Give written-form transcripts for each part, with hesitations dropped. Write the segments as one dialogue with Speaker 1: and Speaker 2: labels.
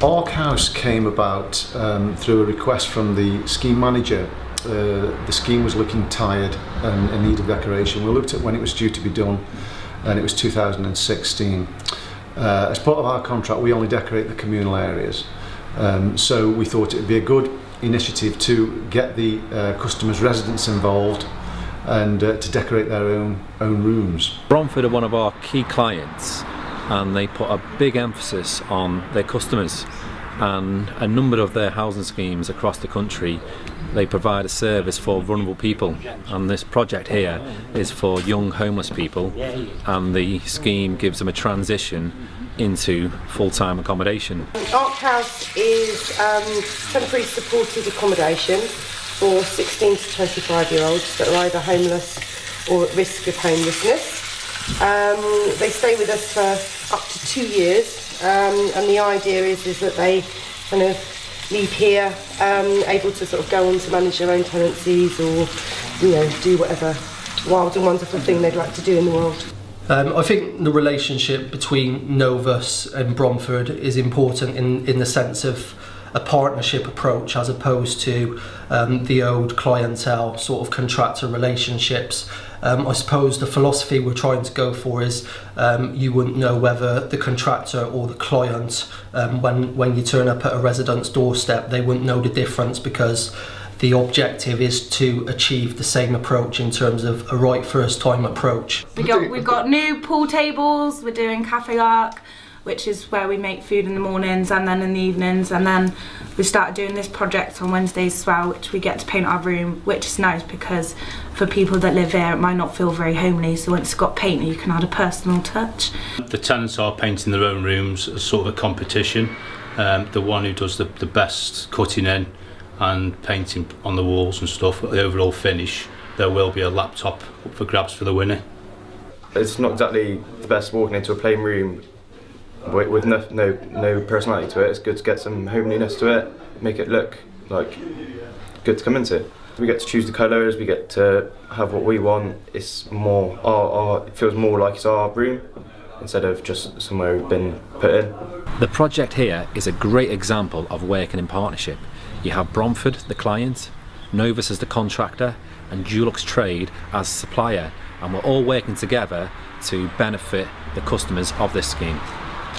Speaker 1: Ark House came about through a request from the scheme manager. The scheme was looking tired and in need of decoration. We looked at when it was due to be done, and it was 2016. As part of our contract, we only decorate the communal areas. So we thought it would be a good initiative to get the customers' residents involved and to decorate their own rooms.
Speaker 2: Bromford are one of our key clients, and they put a big emphasis on their customers, and a number of their housing schemes across the country, they provide a service for vulnerable people, and this project here is for young homeless people, and the scheme gives them a transition into full-time accommodation.
Speaker 3: Ark House is temporary supported accommodation for 16 to 25-year-olds that are either homeless or at risk of homelessness. They stay with us for up to 2 years, and the idea is that they kind of leave here able to sort of go on to manage their own tenancies, or do whatever wild and wonderful thing they'd like to do in the world.
Speaker 4: I think the relationship between Novus and Bromford is important in the sense of a partnership approach, as opposed to the old clientele sort of contractor relationships. I suppose the philosophy we're trying to go for is you wouldn't know whether the contractor or the client, when you turn up at a resident's doorstep, they wouldn't know the difference, because the objective is to achieve the same approach in terms of a right first time approach.
Speaker 5: We've got new pool tables, we're doing Cafe Ark, which is where we make food in the mornings and then in the evenings, and then we started doing this project on Wednesdays as well, which we get to paint our room, which is nice because for people that live here it might not feel very homely, so once it's got paint you can add a personal touch.
Speaker 6: The tenants are painting their own rooms as sort of a competition. The one who does the best cutting in and painting on the walls and stuff, the overall finish, there will be a laptop up for grabs for the winner.
Speaker 7: It's not exactly the best walking into a plain room with no personality to it. It's good to get some homeliness to it, make it look like good to come into. We get to choose the colours, we get to have what we want. It's more it feels more like it's our room instead of just somewhere we've been put in.
Speaker 2: The project here is a great example of working in partnership. You have Bromford, the client, Novus as the contractor, and Dulux Trade as supplier, and we're all working together to benefit the customers of this scheme.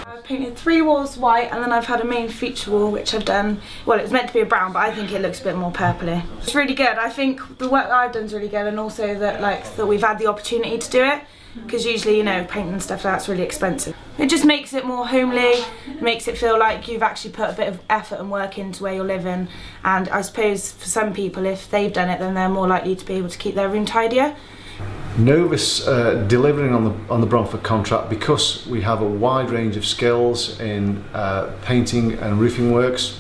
Speaker 5: I've painted 3 walls white, and then I've had a main feature wall which I've done, well, it's meant to be a brown, but I think it looks a bit more purpley. It's really good. I think the work that I've done is really good, and also that we've had the opportunity to do it, because usually painting and stuff like that's really expensive. It just makes it more homely, makes it feel like you've actually put a bit of effort and work into where you're living, and I suppose for some people, if they've done it, then they're more likely to be able to keep their room tidier.
Speaker 1: Novus delivering on the Bromford contract, because we have a wide range of skills in painting and roofing works.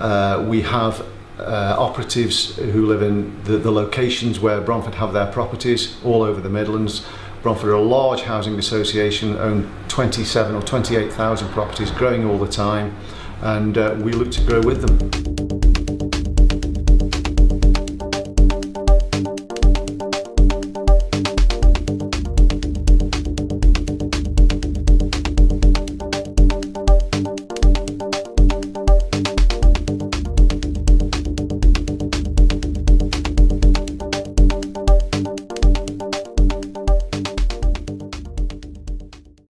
Speaker 1: We have operatives who live in the locations where Bromford have their properties all over the Midlands. Bromford are a large housing association, own 27 or 28,000 properties, growing all the time, and we look to grow with them.